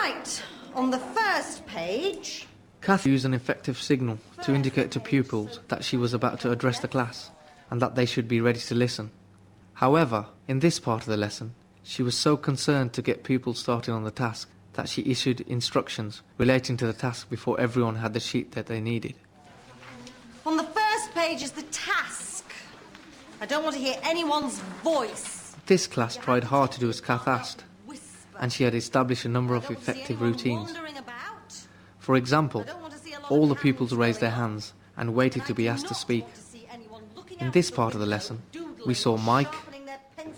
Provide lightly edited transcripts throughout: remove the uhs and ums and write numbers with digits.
Right, on the first page... Kath used an effective signal to indicate to pupils that she was about to address the class and that they should be ready to listen. However, in this part of the lesson, she was so concerned to get pupils started on the task that she issued instructions relating to the task before everyone had the sheet that they needed. On the first page is the task. I don't want to hear anyone's voice. This class tried hard to do as Kath asked, and she had established a number of effective routines. For example, all the pupils raised their hands and waited to be asked to speak. In this part of the lesson, we saw Mike,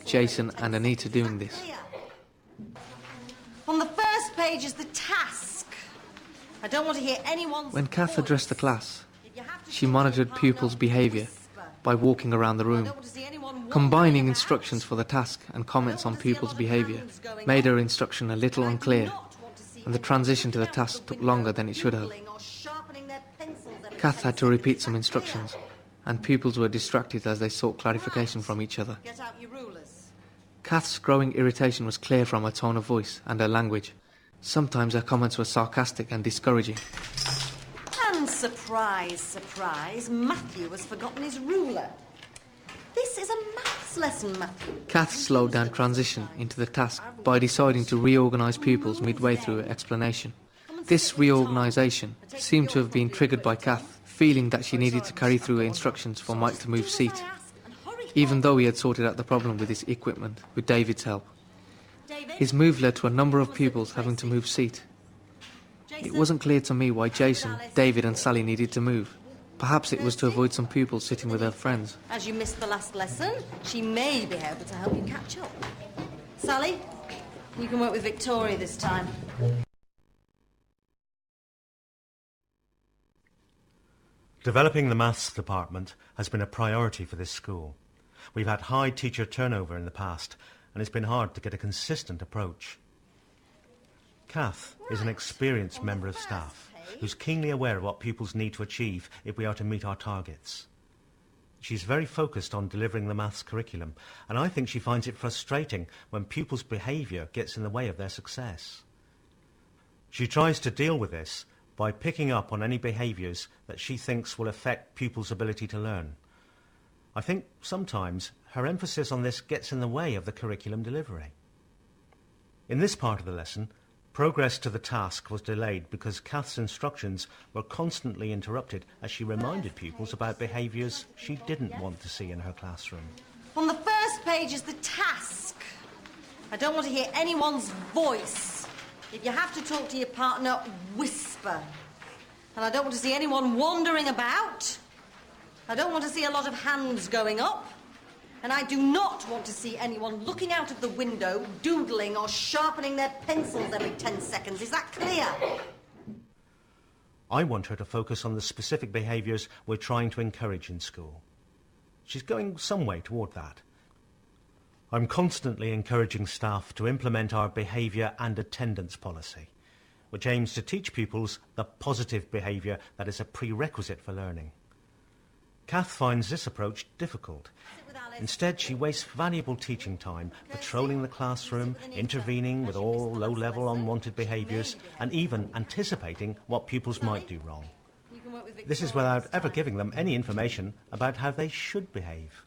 Jason and Anita doing this. On the first page is the task. I don't want to hear anyone's When Kath voice. addressed the class, she monitored pupils' behaviour by walking around the room. Combining instructions for the task and comments on pupils' behaviour made her instruction a little unclear, and the transition to the task took longer than it should have. Kath had to repeat some instructions, and pupils were distracted as they sought clarification from each other. Kath's growing irritation was clear from her tone of voice and her language. Sometimes her comments were sarcastic and discouraging. And surprise, surprise, Matthew has forgotten his ruler. This is a maths lesson, Matthew. Kath slowed down transition into the task by deciding to reorganise pupils midway through her explanation. This reorganisation seemed to have been triggered by Kath feeling that she needed to carry through her instructions for Mike to move seat, even though he had sorted out the problem with his equipment with David's help. His move led to a number of pupils having to move seat. It wasn't clear to me why Jason, David and Sally needed to move. Perhaps it was to avoid some pupils sitting with her friends. As you missed the last lesson, she may be able to help you catch up. Sally, you can work with Victoria this time. Developing the maths department has been a priority for this school. We've had high teacher turnover in the past, and it's been hard to get a consistent approach. Kath is an experienced member of staff who's keenly aware of what pupils need to achieve if we are to meet our targets. She's very focused on delivering the maths curriculum, and I think she finds it frustrating when pupils' behaviour gets in the way of their success. She tries to deal with this by picking up on any behaviours that she thinks will affect pupils' ability to learn. I think sometimes her emphasis on this gets in the way of the curriculum delivery. In this part of the lesson, progress to the task was delayed because Kath's instructions were constantly interrupted as she reminded pupils about behaviours she didn't want to see in her classroom. On the first page is the task. I don't want to hear anyone's voice. If you have to talk to your partner, whisper. And I don't want to see anyone wandering about. I don't want to see a lot of hands going up. And I do not want to see anyone looking out of the window, doodling or sharpening their pencils every 10 seconds. Is that clear? I want her to focus on the specific behaviours we're trying to encourage in school. She's going some way toward that. I'm constantly encouraging staff to implement our behaviour and attendance policy, which aims to teach pupils the positive behaviour that is a prerequisite for learning. Kath finds this approach difficult. Instead, she wastes valuable teaching time patrolling the classroom, intervening with all low-level unwanted behaviours, and even anticipating what pupils might do wrong. This is without ever giving them any information about how they should behave.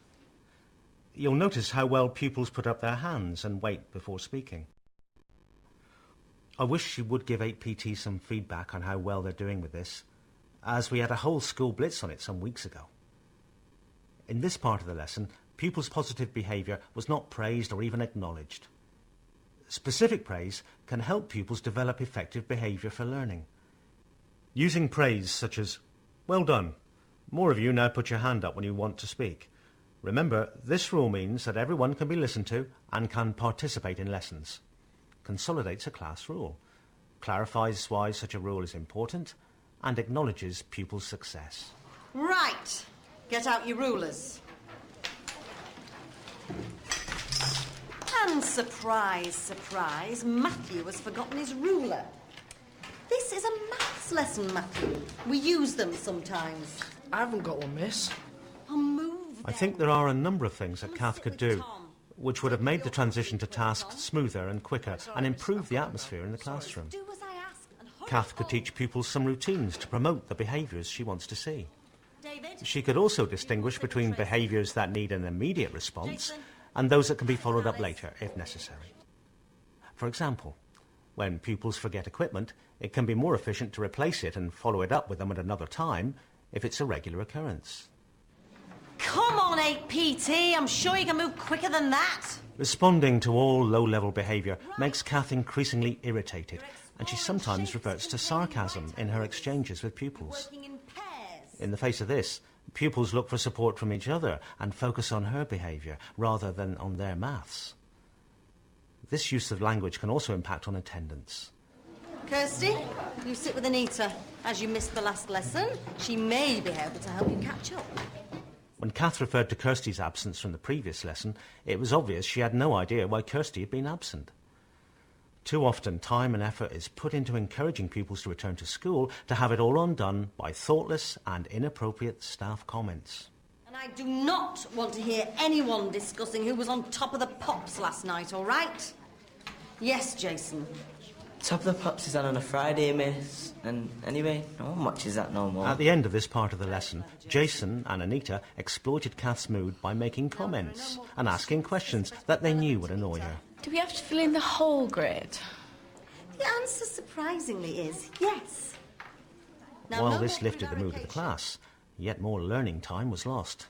You'll notice how well pupils put up their hands and wait before speaking. I wish she would give 8PT some feedback on how well they're doing with this, as we had a whole school blitz on it some weeks ago. In this part of the lesson, pupils' positive behaviour was not praised or even acknowledged. Specific praise can help pupils develop effective behaviour for learning. Using praise such as, "Well done. More of you now put your hand up when you want to speak. Remember, this rule means that everyone can be listened to and can participate in lessons," consolidates a class rule, clarifies why such a rule is important, and acknowledges pupils' success. Right. Get out your rulers. And surprise, surprise, Matthew has forgotten his ruler. This is a maths lesson, Matthew. We use them sometimes. I haven't got one, miss. I'll move I think there are a number of things that Kath could do, which would have made the transition to tasks smoother and quicker and improved the atmosphere in the classroom. Kath could teach pupils some routines to promote the behaviours she wants to see. David? She could also distinguish between behaviours that need an immediate response and those that can be followed up later if necessary. For example, when pupils forget equipment, it can be more efficient to replace it and follow it up with them at another time if it's a regular occurrence. Come on, 8PT. I'm sure you can move quicker than that. Responding to all low-level behaviour makes Kath increasingly irritated, and she sometimes reverts to sarcasm in her exchanges with pupils. Working in pairs. In the face of this, pupils look for support from each other and focus on her behaviour rather than on their maths. This use of language can also impact on attendance. Kirsty, you sit with Anita. As you missed the last lesson, she may be able to help you catch up. When Kath referred to Kirsty's absence from the previous lesson, it was obvious she had no idea why Kirsty had been absent. Too often, time and effort is put into encouraging pupils to return to school to have it all undone by thoughtless and inappropriate staff comments. And I do not want to hear anyone discussing who was on top of the pops last night, all right? Yes, Jason. Top of the Pops is on a Friday, miss. And anyway, no one watches that no more. At the end of this part of the lesson, Jason and Anita exploited Kath's mood by making comments and asking questions that they knew would annoy her. Do we have to fill in the whole grade? The answer, surprisingly, is yes. Now, While no this more lifted the mood of the prevarication. class, yet more learning time was lost.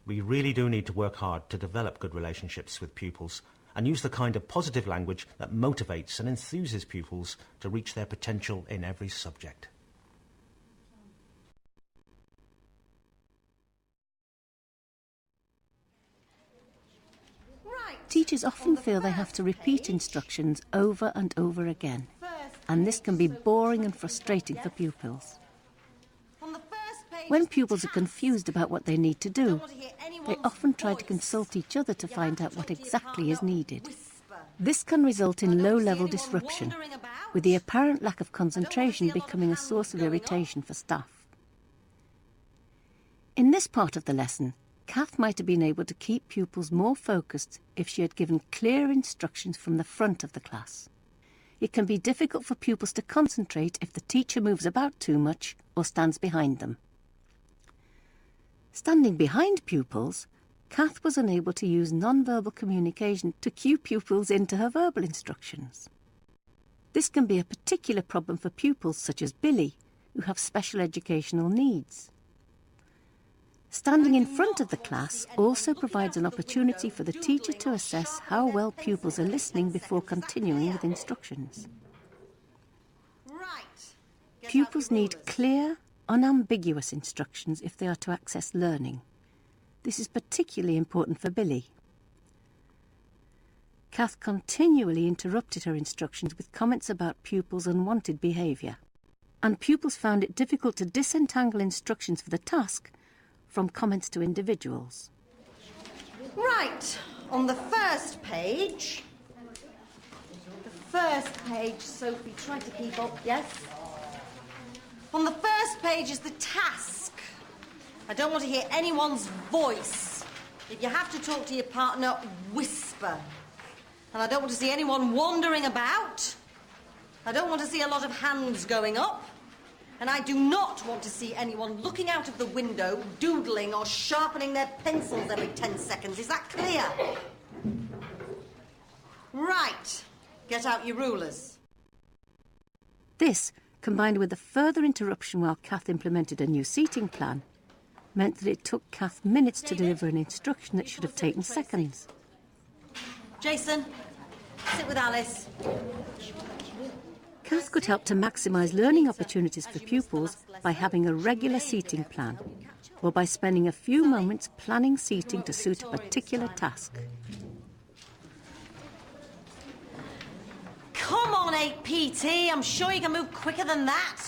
We really do need to work hard to develop good relationships with pupils and use the kind of positive language that motivates and enthuses pupils to reach their potential in every subject. Right. Teachers often feel they have to repeat instructions over and over again, and this can be boring and frustrating for pupils. On the first page When is the pupils are task. confused about what they need to I don't do, want to hear they anyone's often try to voice. consult each other to You find have out what talk to your exactly is partner, needed. whisper. This can result I in don't see low-level anyone disruption, wandering about. with the apparent lack of I don't want to concentration see a lot of becoming a hands source of going up. irritation for staff. In this part of the lesson, Kath might have been able to keep pupils more focused if she had given clear instructions from the front of the class. It can be difficult for pupils to concentrate if the teacher moves about too much or stands behind them. Standing behind pupils, Kath was unable to use non-verbal communication to cue pupils into her verbal instructions. This can be a particular problem for pupils such as Billy, who have special educational needs. Standing in front of the class also provides an opportunity for the teacher to assess how well pupils are listening before continuing with instructions. Right. Get out Pupils your need rulers. clear, unambiguous instructions if they are to access learning. This is particularly important for Billy. Kath continually interrupted her instructions with comments about pupils' unwanted behaviour, and pupils found it difficult to disentangle instructions for the task from comments to individuals. Right. On the first page. Sophie, try to keep up, yes? On the first page is the task. I don't want to hear anyone's voice. If you have to talk to your partner, whisper. And I don't want to see anyone wandering about. I don't want to see a lot of hands going up. And I do not want to see anyone looking out of the window, doodling or sharpening their pencils every 10 seconds. Is that clear? Right. Get out your rulers. This, combined with a further interruption while Kath implemented a new seating plan, meant that it took Kath minutes to deliver an instruction that should have taken seconds. Jason, sit with Alice. Kath could help to maximise learning opportunities for pupils by having a regular seating plan, or by spending a few moments planning seating to suit a particular task. Come on, 8PT. I'm sure you can move quicker than that.